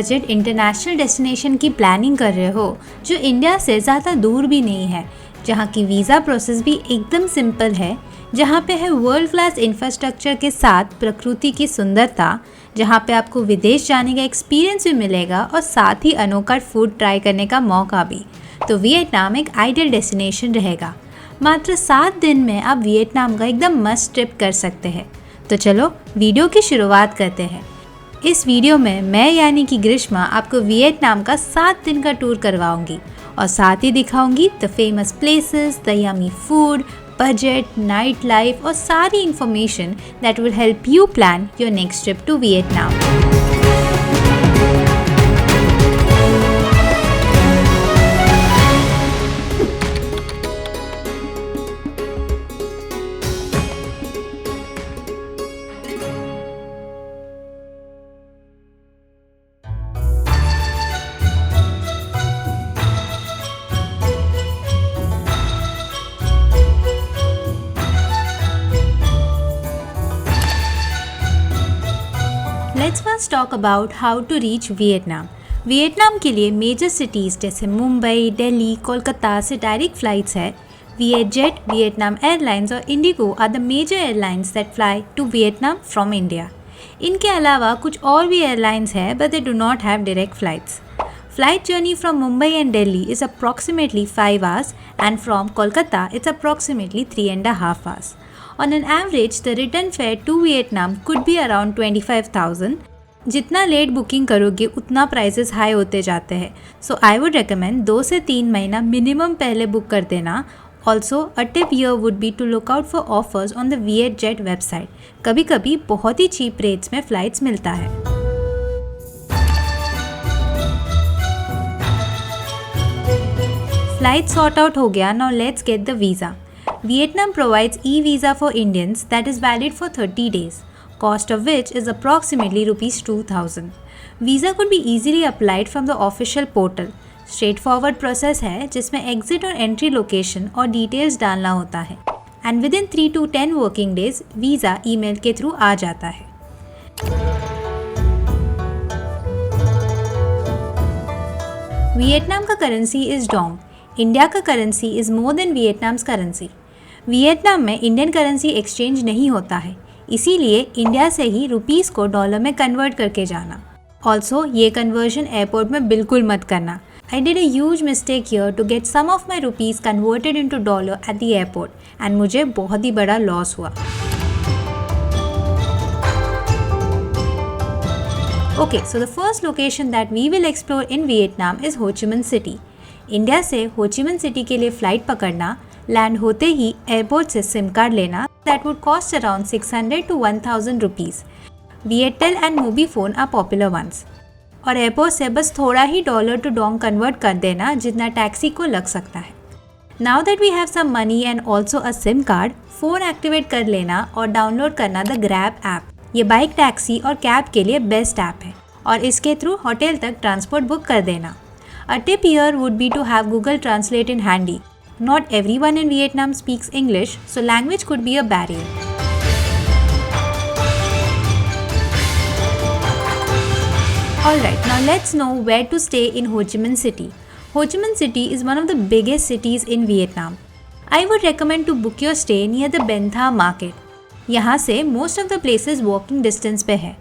Budget international destination की planning कर रहे हो जो इंडिया से ज़्यादा दूर भी नहीं है, जहाँ की वीज़ा प्रोसेस भी एकदम सिंपल है, जहाँ पे है वर्ल्ड क्लास इंफ्रास्ट्रक्चर के साथ प्रकृति की सुंदरता, जहाँ पे आपको विदेश जाने का एक्सपीरियंस भी मिलेगा और साथ ही अनोखा फूड ट्राई करने का मौका भी, तो वियतनाम एक आइडियल डेस्टिनेशन रहेगा। मात्र 7 दिन में आप वियतनाम का एकदम मस्ट ट्रिप कर सकते हैं। तो चलो वीडियो की शुरुआत करते हैं। इस वीडियो में मैं यानी कि ग्रीष्मा आपको वियतनाम का 7 दिन का टूर करवाऊंगी और साथ ही दिखाऊंगी the famous places, the yummy food, budget, night life और सारी information that will help you plan your next trip to Vietnam. Let's first talk about how to reach Vietnam. Vietnam के लिए मेजर सिटीज़ जैसे मुंबई, दिल्ली, कोलकाता से direct flights है। VietJet, Vietnam Airlines और IndiGo are the major airlines that fly to Vietnam from India. इनके अलावा कुछ और भी एयरलाइंस है but they do not have direct flights. Flight journey from Mumbai and Delhi is approximately 5 hours and from Kolkata it's approximately 3.5 hours. On an average, the return fare to Vietnam could be around 25,000. जितना late booking करोगे उतना prices high होते जाते हैं, सो I would recommend 2 से 3 महीना minimum पहले book कर देना। Also a tip here would be to look out for offers on the VietJet website. कभी कभी बहुत ही चीप रेट्स में फ़्लाइट्स मिलता है। Flight sort out हो गया, now let's get the visa. Vietnam provides e-visa for Indians that is valid for 30 days, cost of which is approximately rupees 2000. Visa could be easily applied from the official portal. Straightforward process है जिसमें exit और entry location और details डालना होता है and within 3 to 10 working days visa email के through आ जाता है। वियतनाम का करेंसी इज डोंग। इंडिया का currency is more than Vietnam's currency. Vietnam में इंडियन करेंसी एक्सचेंज नहीं होता है, इसीलिए इंडिया से ही रुपीस को डॉलर में कन्वर्ट करके जाना। ऑल्सो ये कन्वर्जन एयरपोर्ट में बिल्कुल मत करना। I did a huge mistake here to get some of my rupees converted into dollar at the airport and मुझे बहुत ही बड़ा लॉस हुआ। Okay, so the first location that we will explore in Vietnam is Ho Chi Minh City. India से हो Chi Minh city के लिए flight पकड़ना, land होते ही एयरपोर्ट से सिम कार्ड लेना, that would cost around 600 to 1000 rupees. Viettel and Mobifone are popular ones. और एयरपोर्ट से बस थोड़ा ही डॉलर टू डोंग कन्वर्ट कर देना जितना टैक्सी को लग सकता है। Now that we have some money and also a SIM card, phone activate कर लेना और डाउनलोड करना द ग्रैब ऐप। ये बाइक, टैक्सी और कैब के लिए बेस्ट ऐप है और इसके थ्रू होटल तक ट्रांसपोर्ट बुक कर देना। A tip here would be to have Google Translate in handy. Not everyone in Vietnam speaks English, so language could be a barrier. Alright, now let's know where to stay in Ho Chi Minh City. Ho Chi Minh City is one of the biggest cities in Vietnam. I would recommend to book your stay near the Ben Tha Market. यहाँ से most of the places walking distance पे है।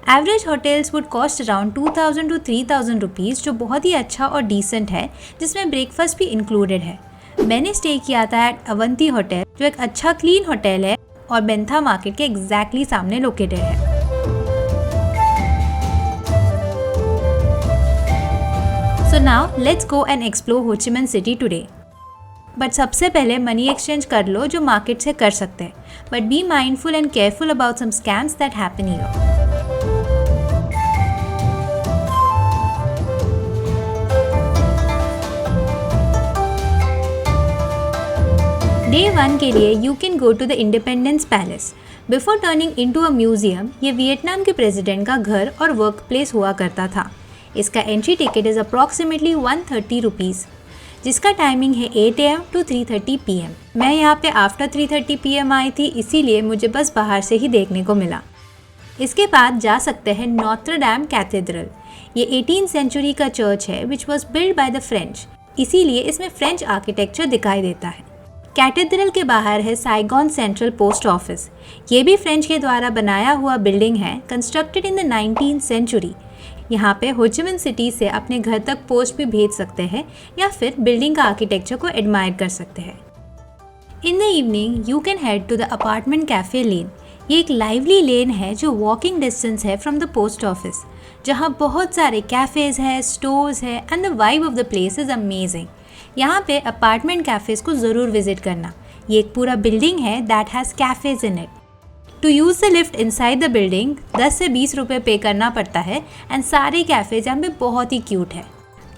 Average hotels would cost around 2000 to 3000 rupees, जो बहुत ही अच्छा और decent है, जिसमें ब्रेकफास्ट भी इंक्लूडेड है। मैंने स्टे किया था एट अवंती होटल, जो एक अच्छा क्लीन होटल है और बेन था मार्केट के एग्जैक्टली सामने लोकेटेड है। So now let's go and explore हो Chi Minh city today. But सबसे पहले मनी एक्सचेंज कर लो जो मार्केट से कर सकते हैं, but be mindful and careful about some scams that happen here. Day 1 के लिए you can go to the independence palace. Before turning into a museum, ये वियतनाम के प्रेसिडेंट का घर और वर्क प्लेस हुआ करता था। इसका entry ticket is approximately 130 rupees, जिसका टाइमिंग है 8 AM to 3:30 PM। मैं यहाँ पे आफ्टर 3:30 PM आई थी, इसीलिए मुझे बस बाहर से ही देखने को मिला। इसके बाद जा सकते हैं नोत्र डैम कैथेड्रल। ये 18th सेंचुरी का चर्च है which was build by the French, इसीलिए इसमें फ्रेंच आर्किटेक्चर दिखाई देता है। कैथेड्रल के बाहर है साइगॉन सेंट्रल पोस्ट ऑफिस। ये भी फ्रेंच के द्वारा बनाया हुआ बिल्डिंग है, constructed in the 19th century. यहाँ पे हो ची मिन सिटी से अपने घर तक पोस्ट भी भेज सकते हैं या फिर बिल्डिंग का आर्किटेक्चर को एडमायर कर सकते हैं। In the evening you can head to the apartment cafe lane. ये एक लाइवली लेन है जो वॉकिंग डिस्टेंस है फ्रॉम द पोस्ट ऑफिस, जहाँ बहुत सारे कैफ़ेज़ है, स्टोर्स है and the vibe of the place is amazing. यहाँ पे अपार्टमेंट कैफ़ेज़ को ज़रूर विजिट करना। ये एक पूरा बिल्डिंग है that has cafes in it. To use the lift inside the building 10 से 20 रुपये पे करना पड़ता है एंड सारे कैफ़ेज़ यहाँ पे बहुत ही क्यूट है।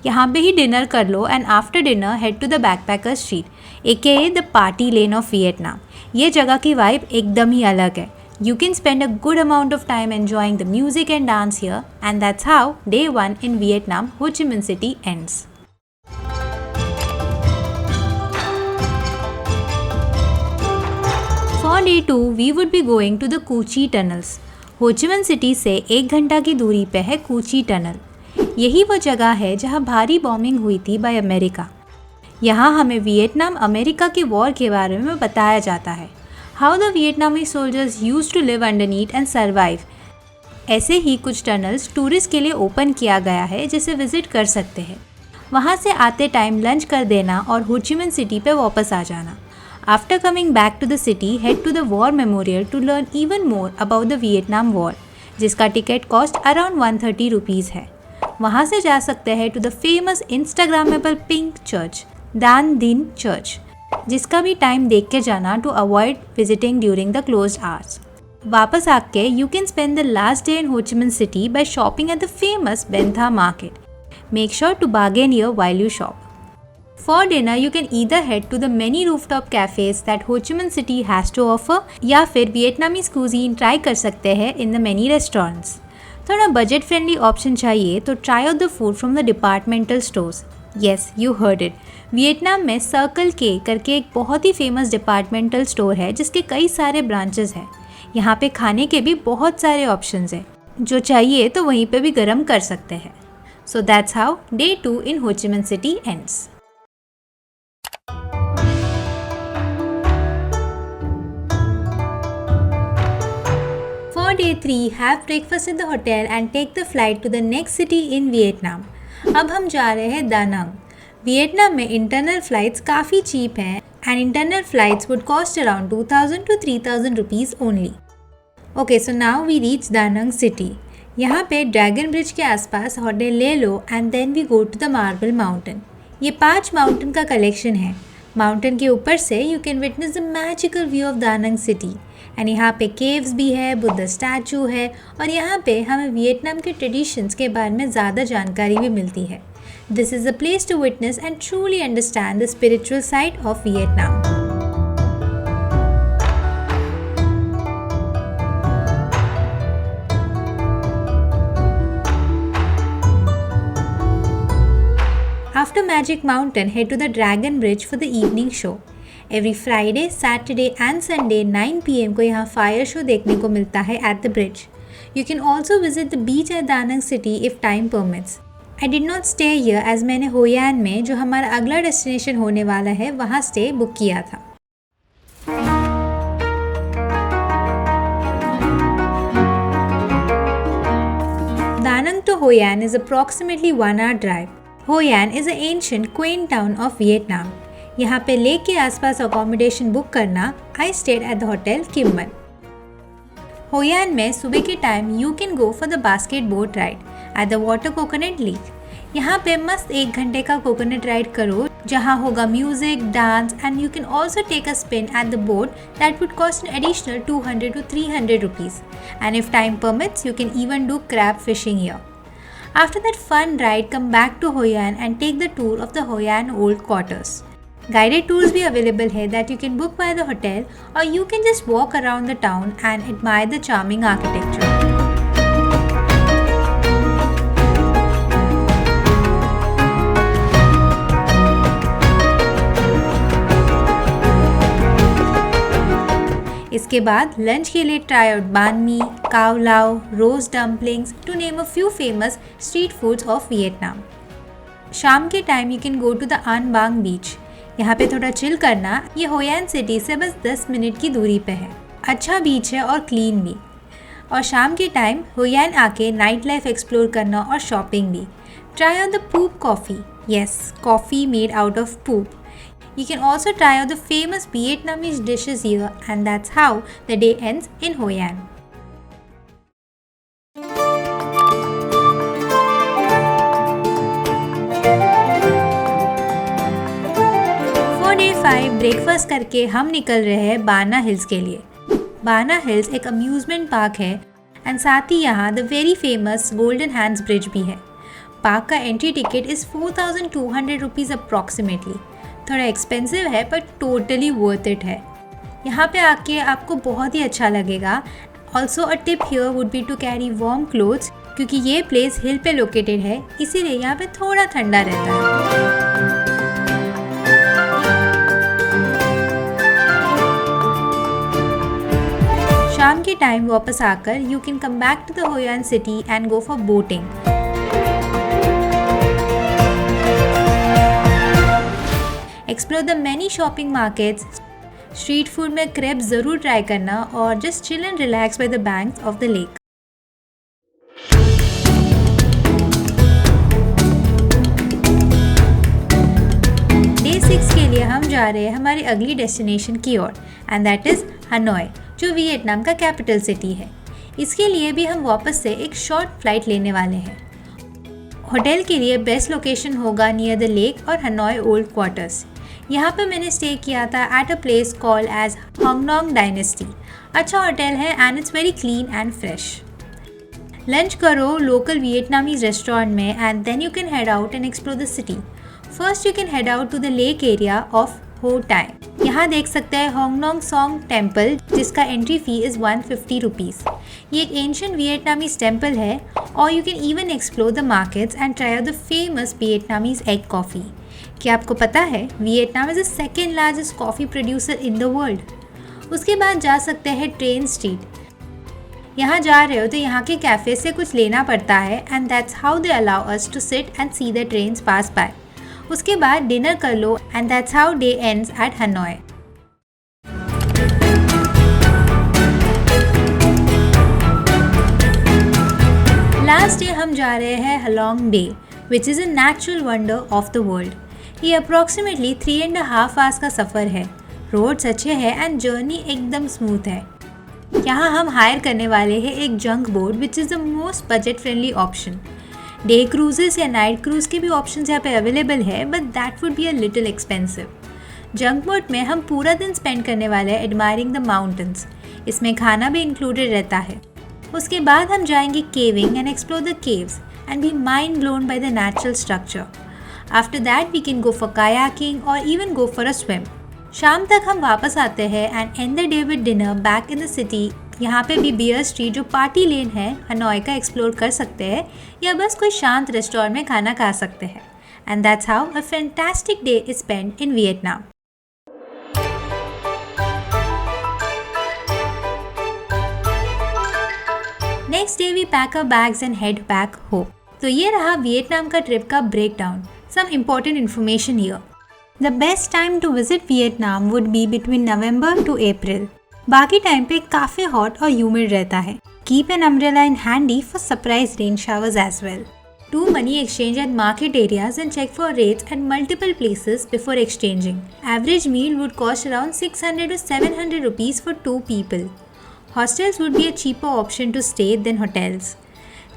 यहाँ पे ही डिनर कर लो and after dinner head to the backpacker street, AKA the party lane of Vietnam. ये जगह की वाइब एकदम ही अलग है। You can spend a good amount of time enjoying the music and dance here, and that's how day 1 in Vietnam, Ho Chi Minh City ends. For day 2, we would be going to the Cu Chi Tunnels. हो Chi Minh city से 1 घंटा की दूरी पे है कू ची tunnel. यही वो जगह है जहाँ भारी बॉम्बिंग हुई थी बाय अमेरिका। यहाँ हमें वियतनाम अमेरिका के वॉर के बारे में बताया जाता है। How the Vietnamese soldiers used to live underneath and survive. ऐसे ही कुछ टनल्स टूरिस्ट के लिए ओपन किया गया है जिसे विजिट कर सकते हैं। वहाँ से आते टाइम लंच कर देना और हो ची मिन सिटी पे वापस आ जाना। After coming back to the city head to the war memorial to learn even more about the Vietnam war, जिसका टिकट कॉस्ट अराउंड 130 रुपीज़ है। वहाँ से जा सकते हैं to the famous instagrammable pink church, Tan Dinh church, जिसका भी time देख के जाना to avoid visiting during the closed hours. वापस आके you can spend the last day in Ho Chi Minh city bye shopping at the famous Ben Tha market. Make sure to bargain here while you shop. For dinner you can either head to the many rooftop cafes that Ho Chi Minh city has to offer, या फिर Vietnamese cuisine try कर सकते हैं in the many restaurants. थोड़ा budget friendly option चाहिए तो try out the food from the departmental stores. Yes, you heard it, Vietnam में circle के करके एक बहुत ही फेमस डिपार्टमेंटल स्टोर है जिसके कई सारे ब्रांचेस हैं। यहाँ पे खाने के भी बहुत सारे ऑप्शंस हैं, जो चाहिए तो वहीं पे भी गर्म कर सकते हैं। So that's how day 2 in Ho Chi Minh city ends. For day 3, have breakfast in the hotel and take the flight to the next city in Vietnam. अब हम जा रहे हैं दा नंग। वियतनाम में इंटरनल फ़्लाइट्स काफ़ी cheap हैं and internal flights would cost around 2000 to 3000 rupees only. Okay, so now we reach Da Nang city. यहाँ पे ड्रैगन ब्रिज के आसपास होटल ले लो and then we go to the marble mountain. ये 5 mountain का कलेक्शन है। माउंटेन के ऊपर से you can witness the magical view of the Nang city and यहाँ पे केव्स भी है, बुद्ध स्टैचू है और यहाँ पे हमें वियतनाम के ट्रेडिशंस के बारे में ज़्यादा जानकारी भी मिलती है। This is a place to witness and truly understand the spiritual side of Vietnam. After Magic Mountain, head to the Dragon Bridge for the evening show. Every Friday, Saturday and Sunday 9 PM को यहाँ fire show देखने को मिलता है at the bridge. You can also visit the beach at Da Nang City if time permits. I did not stay here as मैंने Hoi An में, जो हमारा अगला डेस्टिनेशन होने वाला है, वहाँ स्टे बुक किया था। Da Nang to Hoi An is approximately 1 hour drive. Hoi An is an ancient quaint town of Vietnam. यहाँ पे लेक के आसपास अकोमोडेशन बुक करना। I stayed at the hotel Kimman. Hoi An में सुबह के time you can go for the basket boat ride at the water coconut lake. यहाँ पे मस्त 1 घंटे का कोकोनट राइड करो, जहाँ होगा music, dance and you can also take a spin at the boat that would cost an additional 200 to 300 rupees and if time permits you can even do crab fishing here. After that fun ride, come back to Hoi An and take the tour of the Hoi An old quarters. Guided tours भी available है that you can book by the hotel or you can just walk around the town and admire the charming architecture. इसके बाद lunch के लिए try out बान mi, cao lau, rose dumplings to name a few famous street foods of Vietnam. शाम के time you can go to the An Bang बीच। यहाँ पे थोड़ा चिल करना। ये होयान सिटी से बस 10 मिनट की दूरी पे है। अच्छा बीच है और क्लीन भी। और शाम के टाइम होयान आके नाइट लाइफ एक्सप्लोर करना और शॉपिंग भी। Try out the poop coffee. Yes, coffee made out of poop. You can also try out the famous Vietnamese dishes here, and that's how the day ends in Hoi An. For day 5 breakfast करके हम निकल रहे हैं बाना hills के लिए। बाना hills एक अम्यूजमेंट पार्क है एंड साथ ही यहाँ the very famous golden hands bridge भी है। पार्क का entry ticket is 4200 rupees approximately. थोड़ा एक्सपेंसिव है पर टोटली वर्थ इट है। यहाँ पे आके आपको बहुत ही अच्छा लगेगा। Also a tip here would be to carry warm clothes, क्योंकि ये प्लेस हिल पे लोकेटेड है, इसीलिए यहाँ पे थोड़ा ठंडा रहता है। शाम के टाइम वापस आकर you can come back to the Hoi An city and go for boating. Explore the many shopping markets. Street food में क्रेब ज़रूर ट्राई करना और just chill and relax by the banks of the lake. Day 6 के लिए हम जा रहे हैं हमारी अगली डेस्टिनेशन की ओर एंड दैट इज़ हनोई, जो वियतनाम का कैपिटल सिटी है। इसके लिए भी हम वापस से एक शॉर्ट फ्लाइट लेने वाले हैं। होटल के लिए बेस्ट लोकेशन होगा नियर द लेक और हनोई ओल्ड क्वार्टर्स। यहाँ पर मैंने स्टे किया था at a place called as होंगनोंग डायनेस्टी। अच्छा होटल है and it's very clean and fresh. Lunch करो लोकल वियतनामीज रेस्टोरेंट में and then you can head out and explore the city. First you can head out to the lake area of Ho Tay. यहाँ देख सकते हैं होंगनोंग song temple, जिसका entry fee is 150 rupees. ये एक ancient Vietnamese temple है। और you can even explore the markets and try out the famous Vietnamese egg coffee. क्या आपको पता है Vietnam is the second largest coffee producer in the world. उसके बाद जा सकते हैं ट्रेन स्ट्रीट। यहाँ जा रहे हो तो यहाँ के कैफ़े से कुछ लेना पड़ता है and that's how they allow us to sit and see the trains pass by. उसके बाद डिनर कर लो and that's how day ends at Hanoi. Last day हम जा रहे हैं Halong Bay, which is a natural wonder of the world. ये approximately 3.5 hours का सफ़र है। रोड्स अच्छे हैं एंड जर्नी एकदम स्मूथ है। यहाँ हम हायर करने वाले हैं एक junk boat, which is the most budget friendly option. Day cruises या नाइट क्रूज़ के भी ऑप्शन यहाँ पे अवेलेबल है, but that would be a little expensive. Junk boat में हम पूरा दिन स्पेंड करने वाले हैं एडमायरिंग द माउंटेन्स। इसमें खाना भी इंक्लूडेड रहता है। उसके बाद हम जाएंगे caving and explore the caves and be mind blown by the natural structure. After that we can go for kayaking or even go for a swim. शाम तक हम वापस आते हैं and end the day with dinner back in the city. यहाँ पे भी beer street जो पार्टी लेन है हनोई का एक्सप्लोर कर सकते हैं या बस कोई शांत रेस्टोरेंट में खाना खा सकते हैं। And that's how a fantastic day is spent in Vietnam. Next day we pack our bags and head back home. तो ये रहा वियतनाम का ट्रिप का breakdown. Some important information here. The best time to visit Vietnam would be between November to April. बाकी time पे काफ़ी hot और humid रहता है। Keep an umbrella in handy for surprise rain showers as well. Do money exchange at market areas and check for rates at multiple places before exchanging. Average meal would cost around 600 to 700 rupees for 2 people. Hostels would be a cheaper option to stay than hotels.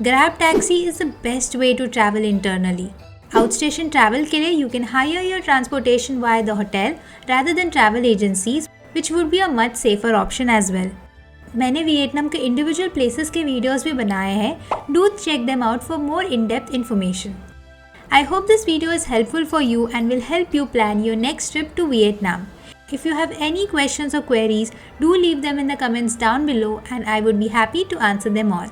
Grab taxi is the best way to travel internally. Outstation travel के लिए you can hire your transportation via the hotel rather than travel agencies, which would be a much safer option as well. मैंने Vietnam के individual places के videos भी बनाए हैं। Do check them out for more in depth information. I hope this video is helpful for you and will help you plan your next trip to Vietnam. If you have any questions or queries, do leave them in the comments down below and I would be happy to answer them all.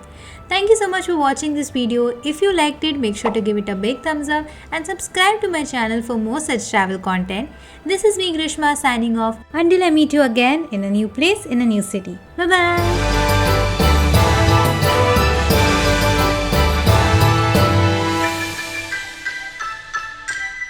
Thank you so much for watching this video. If you liked it, make sure to give it a big thumbs up and subscribe to my channel for more such travel content. This is me Grishma signing off. Until I meet you again in a new place in a new city. Bye bye.